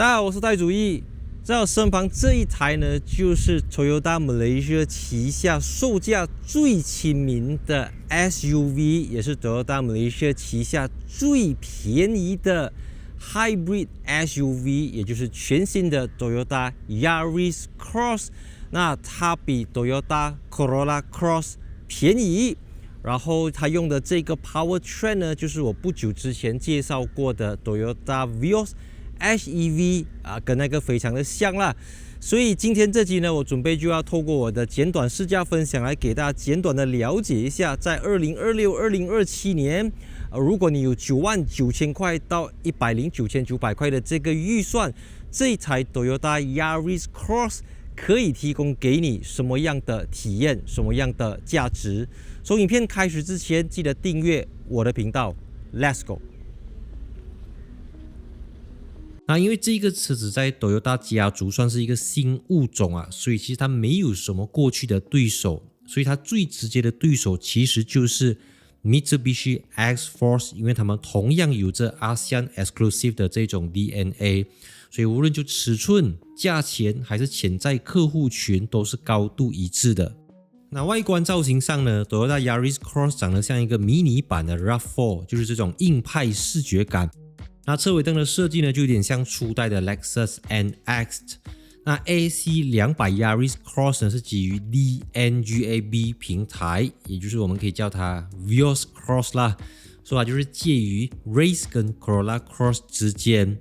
大家好，我是戴主義。在我身旁這一台呢，就是 Toyota Malaysia 旗下售價最親民的 SUV， 也是 Toyota Malaysia 旗下最便宜的 Hybrid SUV， 也就是全新的 Toyota Yaris Cross。那它比 Toyota Corolla Cross 便宜，然後它用的這個 Powertrain 呢，就是我不久之前介紹過的 Toyota Vios HEV 跟那個非常的像啦。所以今天這集呢，我準備就要透過我的簡短試駕分享來給大家簡短的了解一下，在2026、2027年，如果你有99000塊到109,900塊的這個預算，這一台 Toyota Yaris Cross 可以提供給你什麼樣的體驗，什麼樣的價值。從影片開始之前，記得訂閱我的頻道 Let's go。因為這個車子在 Toyota 家族算是一個新物種啊，所以其實它沒有什麼過去的對手，所以它最直接的對手其實就是 Mitsubishi X-Force， 因為他們同樣有着 ASEAN Exclusive 的這種 DNA， 所以無論就尺寸、價錢還是潛在客戶群都是高度一致的。那外觀造型上呢， Toyota Yaris Cross 長得像一個迷你版的 RAV4， 就是這種硬派視覺感。那車尾燈的設計呢，就有點像初代的 Lexus NX。那 AC200 Yaris Cross 呢是基於 DNGAB 平台，也就是我們可以叫它 Vios Cross 啦，所以它就是介於 Race 跟 Corolla Cross 之間。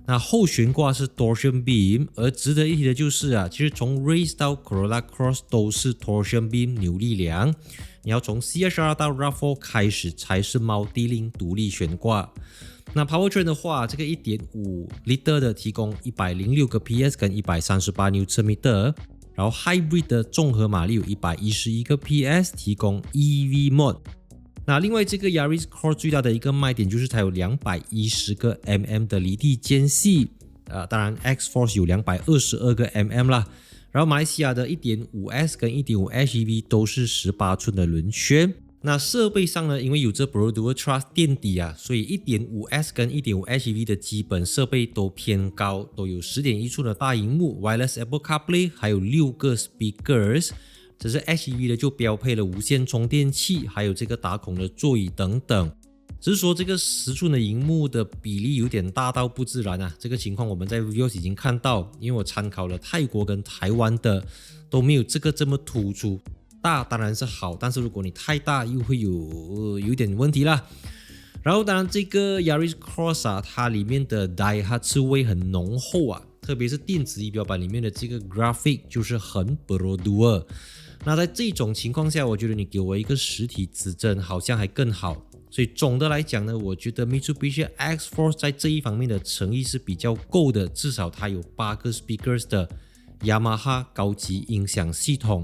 那後懸掛是 Torsion Beam， 而值得一提的就是其實從 Race 到 Corolla Cross 都是 Torsion Beam 扭力梁，你要從 CHR 到 RAV4 開始才是 Multi-Link 獨立懸掛。那 Powertrain 的話，這個 1.5 Liter 的提供106個 PS 跟138 Nm， 然後 Hybrid 的綜合馬力有111個 PS， 提供 EV Mode。那另外這個 Yaris Cross 最大的一個賣點就是它有210個 mm 的離地間隙，當然 X-Force 有222個 mm 啦。然後馬來西亞的 1.5S 跟 1.5 HEV 都是18寸的輪圈。那設備上呢，因為有着 Pro Dual Truss 墊底所以 1.5S 跟 1.5 HEV 的基本設備都偏高，都有 10.1 寸的大螢幕 Wireless Apple CarPlay， 還有6個 Speakers。只是 HEV 的就標配了無線充電器，還有這個打孔的座椅等等。只是說這個10寸的螢幕的比例有點大到不自然這個情況我們在 Vios 已經看到，因為我參考了泰國跟台灣的，都沒有這個這麼突出。大當然是好，但是如果你太大又會有一點問題啦。然後當然這個 Yaris Cross 它裡面的 Daihatsu 味很濃厚特別是電子儀表板裡面的這個 Graphic 就是很 Pro Dual。那在這種情況下，我覺得你給我一個實體指針好像還更好。所以總的來講呢，我覺得 Mitsubishi X-Force 在這一方面的誠意是比較夠的，至少它有8個 Speakers 的 Yamaha 高級音響系統。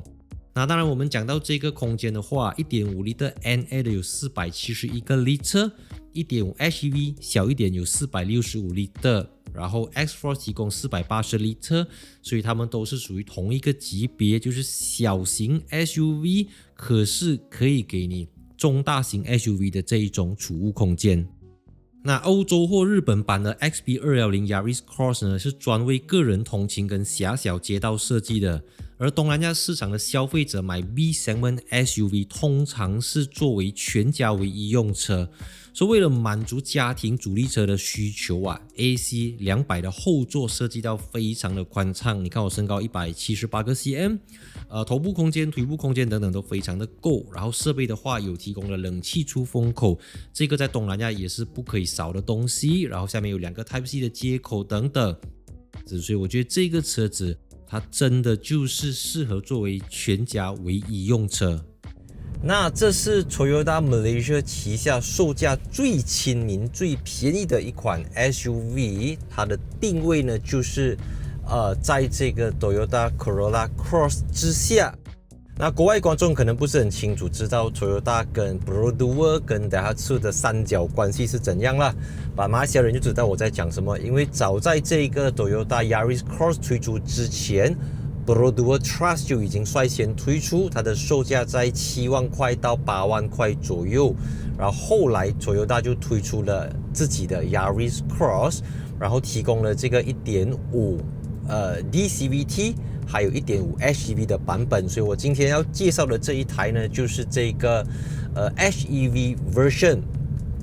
那當然我們講到這個空間的話， 1.5 Liter NA 的有471個 Liter， 1.5 HEV 小一點有465 Liter， 然後 X-Force 提供480 Liter， 所以他們都是屬於同一個級別，就是小型 SUV， 可是可以給你中大型 SUV 的這一種儲物空間。那歐洲或日本版的 XP210 Yaris Cross 呢，是專為個人通勤跟狹小街道設計的，而東南亞市場的消費者買 B Segment SUV 通常是作為全家唯一用車，所以為了滿足家庭主力車的需求AC200 的後座設計到非常的寬敞，你看我身高178個 cm， 頭部空間、腿部空間等等都非常的夠，然後設備的話有提供了冷氣出风口，這個在東南亞也是不可以少的東西，然後下面有2個 Type-C 的接口等等，所以我覺得這個車子它真的就是適合作為全家唯一用車。那這是 Toyota Malaysia 旗下售價最親民、最便宜的一款 SUV， 它的定位呢就是在這個 Toyota Corolla Cross 之下。那國外觀眾可能不是很清楚知道 Toyota 跟 Pro Dual 跟 Daihatsu 的三角關係是怎樣啦，馬來西亞人就知道我在講什麼，因為早在這個 Toyota Yaris Cross 推出之前， Pro Dual Truss 就已經率先推出，它的售價在7萬塊到8萬塊左右，然後後來 Toyota 就推出了自己的 Yaris Cross。然後提供了這個 1.5 DCVT 還有 1.5 HEV 的版本，所以我今天要介紹的這一台呢，就是這個HEV version。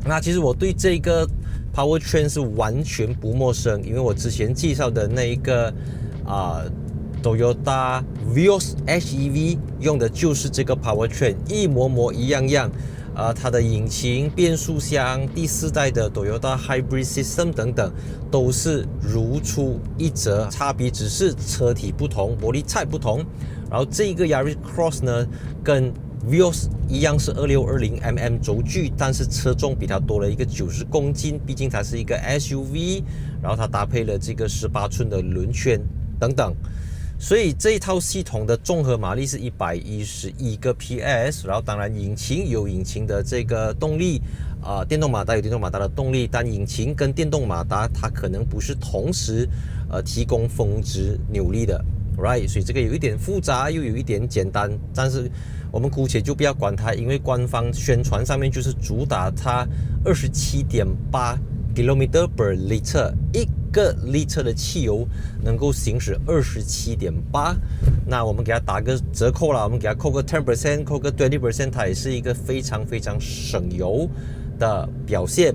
那其實我對這個 powertrain 是完全不陌生，因為我之前介紹的那一個Toyota Vios HEV 用的就是這個 powertrain， 一模一樣。它的引擎、變速箱、第4代的 Toyota Hybrid System 等等，都是如出一轍，差別只是車體不同，玻璃材不同。然後這個 Yaris Cross 呢，跟 Vios 一樣是2620mm 軸距，但是車重比它多了一個90公斤，畢竟它是一個 SUV， 然後它搭配了這個18寸的輪圈等等。所以這一套系統的綜合馬力是111個 PS， 然後當然引擎有引擎的這個動力，電動馬達有電動馬達的動力，但引擎跟電動馬達它可能不是同時提供峰值扭力的 ，right？ 所以這個有一點複雜，又有一點簡單，但是我們姑且就不要管它，因為官方宣傳上面就是主打它27.8 km per liter， 1個 liter 的汽油能夠行駛27.8，那我們給它打個折扣啦，我們給它扣個 10%， 扣個 20%， 它也是一個非常省油的表現。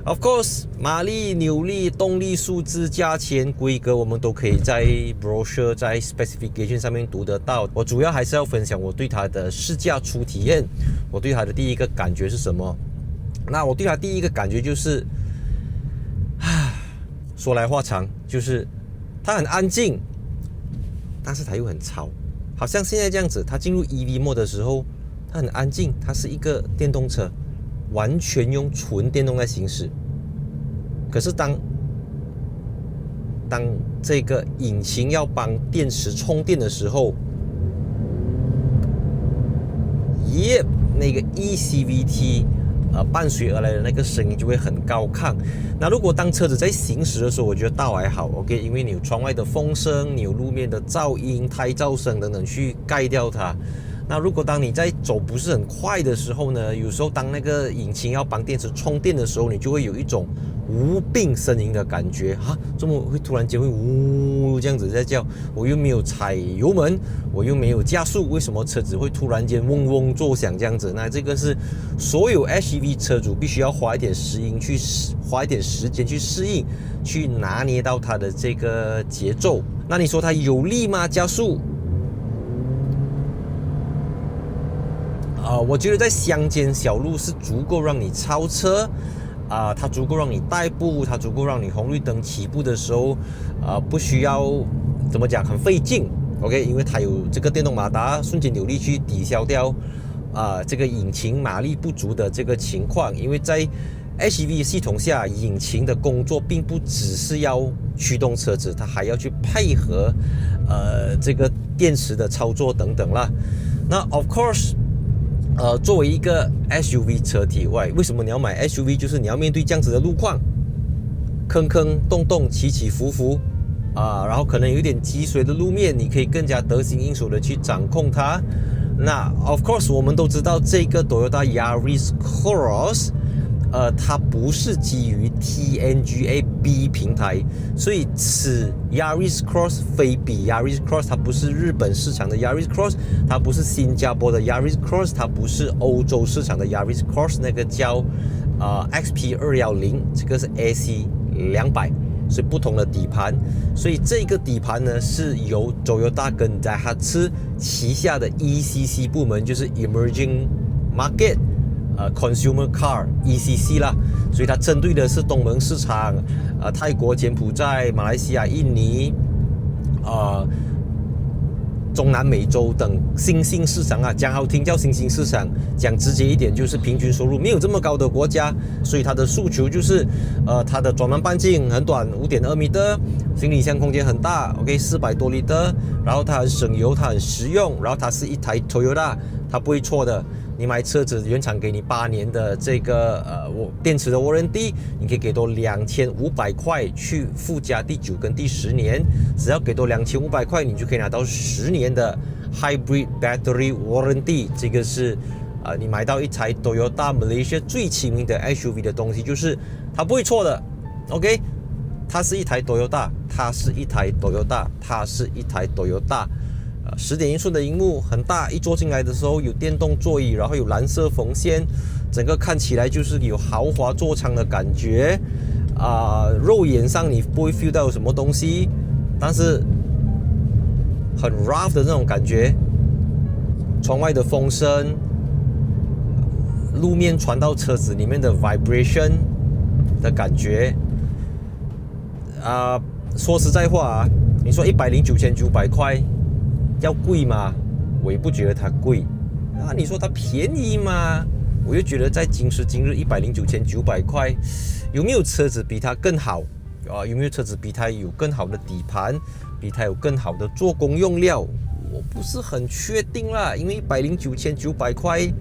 Of course， 馬力、扭力、動力數字、價錢、規格，我們都可以在 brochure、在 specification 上面讀得到。我主要還是要分享我對它的試駕初體驗，我對它的第一個感覺是什麼？那我對它第一個感覺就是。說來話長，就是它很安靜，但是它又很吵，好像現在這樣子。它進入 EV mode 的時候，它很安靜，它是一個電動車，完全用純電動在行駛。可是當這個引擎要幫電池充電的時候，那個 ECVT。伴隨而來的那個聲音就會很高亢。那如果當車子在行駛的時候，我覺得倒還好 ，OK， 因為你有窗外的風聲，你有路面的噪音、胎噪聲等等去蓋掉它。那如果當你在走不是很快的時候呢，有時候當那個引擎要幫電池充電的時候，你就會有一種無病呻吟的感覺啊，怎麼會突然間會嗚這樣子在叫？我又沒有踩油門，我又沒有加速，為什麼車子會突然間嗡嗡作響這樣子？那這個是所有 HEV 車主必須要花一點時間去適應，去拿捏到它的這個節奏。那你說它有力嗎？加速？我覺得在鄉間小路是足夠讓你超車，它足夠讓你代步，它足夠讓你紅綠燈起步的時候，不需要怎麼講很費勁 ，OK， 因為它有這個電動馬達瞬間扭力去抵消掉這個引擎馬力不足的這個情況，因為在 HEV 系統下，引擎的工作並不只是要驅動車子，它還要去配合這個電池的操作等等啦。那 of course。作為一個 SUV 車體，為什麼你要買 SUV？ 就是你要面對這樣子的路況，坑坑洞洞、起起伏伏然後可能有一點積水的路面，你可以更加得心應手的去掌控它。那 of course 我們都知道這個 Toyota Yaris Cross，它不是基於 TNGA B 平台，所以此 Yaris Cross 非彼 Yaris Cross， 它不是日本市场的 Yaris Cross， 它不是新加坡的 Yaris Cross， 它不是歐洲市场的 Yaris Cross， 那個叫XP210， 這個是 AC200， 所以不同的底盤。所以這個底盤呢是由 Toyota 跟 Daihatsu 旗下的 ECC 部門，就是 Emerging Market。Consumer Car ECC 啦，所以它針對的是東盟市場，泰國、柬埔寨、馬來西亞、印尼，中南美洲等新興市場啊，講好聽叫新興市場，講直接一點就是平均收入沒有這麼高的國家，所以它的訴求就是，它的轉彎半徑很短，5.2米的，行李箱空間很大 ，OK， 400多里的，然後它很省油，它很實用，然後它是一台 Toyota， 它不會錯的。你買車子原廠給你8年的這個電池的 warranty， 你可以給多2500塊去附加第9跟第10年，只要給多2500塊，你就可以拿到10年的 hybrid battery warranty。这個是你買到一台 Toyota Malaysia 最親民的 SUV 的東西，就是它不會錯的 ，OK。它是一台 Toyota， 它是一台 Toyota， 它是一台 Toyota。10.1寸的熒幕很大，一坐進來的時候有電動座椅，然後有藍色縫線，整個看起來就是有豪華座艙的感覺。肉眼上你不會 feel 到有什麼東西，但是很 rough 的那種感覺。窗外的風聲，路面傳到車子裡面的 vibration 的感覺。說實在話你說109,900塊要貴嗎？我也不覺得它貴。你說它便宜嗎？我又覺得在今時今日109,900塊，有沒有車子比它更好？有沒有車子比它有更好的底盤，比它有更好的做工用料？我不是很確定啦，因為109,900塊，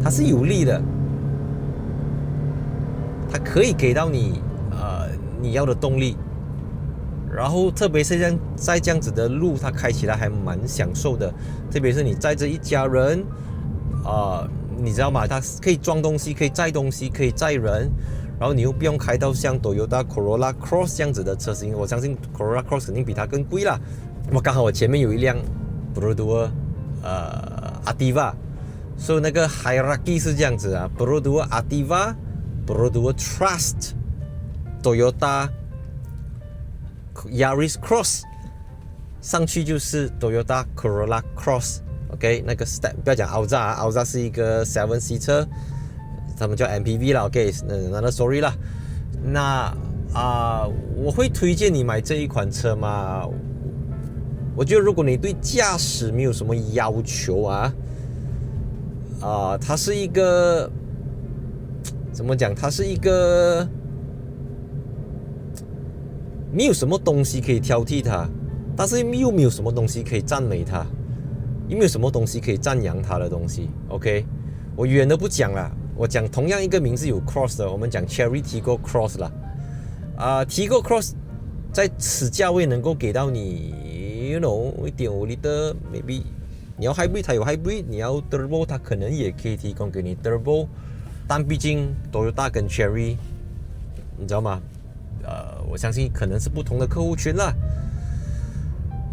它是有利的，它可以給到你你要的動力。然後特別是在這樣子的路，它開起來還蠻享受的。特別是你載着一家人，你知道嗎？它可以裝東西，可以載東西，可以載人。然後你又不用開到像 Toyota Corolla Cross 這樣子的車型，我相信 Corolla Cross 肯定比它更貴啦。剛好我前面有一輛 Perodua Ativa， 所以那個 hierarchy 是這樣子啊 ，Perodua Ativa、Perodua Trust、Toyota Yaris Cross， 上去就是 Toyota Corolla Cross。OK， 那個 step 不要講 Alza 是一個 7C 車，他們叫 MPV 啦。OK， 那 sorry 啦。那我會推薦你買這一款車嗎？我覺得如果你對駕駛沒有什麼要求它是一個怎麼講？它是一個沒有什麼東西可以挑剔它，但是又沒有什麼東西可以讚美它，又沒有什麼東西可以讚揚它的東西。OK， 我遠的不講了，我講同樣一個名字有 Cross 的，我們講 Chery Tiggo Cross 啦。Tiggo Cross 在此價位能夠給到你 1.5 Liter maybe， 你要 Hybrid 它有 Hybrid， 你要 Turbo 它可能也可以提供給你 Turbo， 但畢竟 Toyota 跟 Chery 你知道嗎？我相信可能是不同的客戶群啦。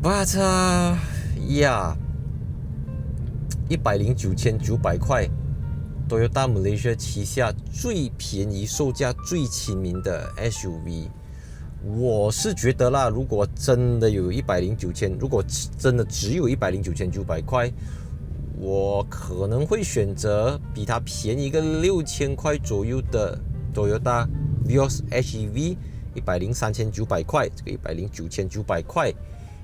But yeah， 109,900塊 Toyota Malaysia 旗下最便宜、售價最親民的 SUV， 我是覺得啦，如果真的有如果真的只有109,900塊，我可能會選擇比它便宜個6,000塊左右的 Toyota Vios HEV。103,900塊，這個109,900塊，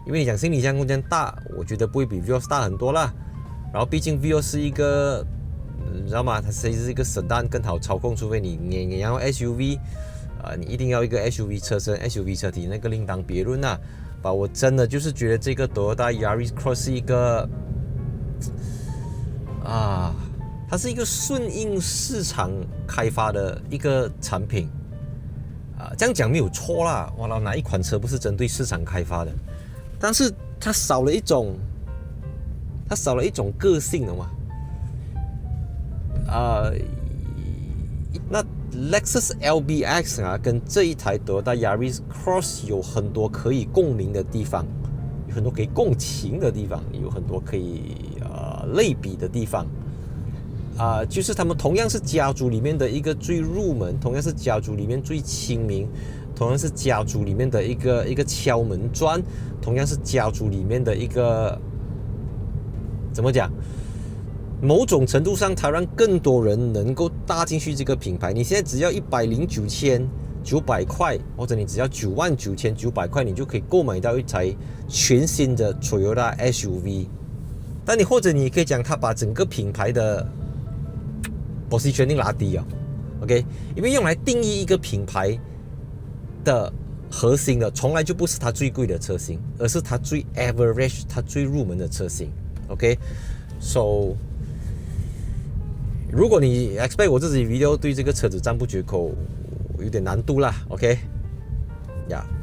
因為你講行李箱空間大，我覺得不會比 Vios 大很多啦。然後畢竟 Vios 是一個，你知道嗎？它是一個 sedan， 更好操控，除非你要 SUV，你一定要一個 SUV 車身、SUV 車體，那個另當別論啦。我真的就是覺得這個 Toyota Yaris Cross 是一個，它是一個順應市場開發的一個產品。這樣講沒有錯啦，哪一款車不是針對市場開發的？但是它少了一種個性了嘛。那 Lexus LBX 跟這一台 Toyota Yaris Cross 有很多可以共鳴的地方，有很多可以共情的地方，有很多可以類比的地方。就是他們同樣是家族裡面的一個最入門，同樣是家族裡面最親民，同樣是家族裡面的一個敲門磚，同樣是家族裡面的一個怎麼講？某種程度上，它讓更多人能夠搭進去這個品牌。你現在只要109,900塊，或者你只要99,900塊，你就可以購買到一台全新的 Toyota SUV。但或者你可以講，它把整個品牌的positioning拉低啊 ，OK， 因為用來定義一個品牌的核心的，從來就不是它最貴的車型，而是它最 average、它最入門的車型 ，OK，so，如果你 expect 我自己 video 對這個車子讚不絕口，有點難度啦 ，OK， 呀、yeah。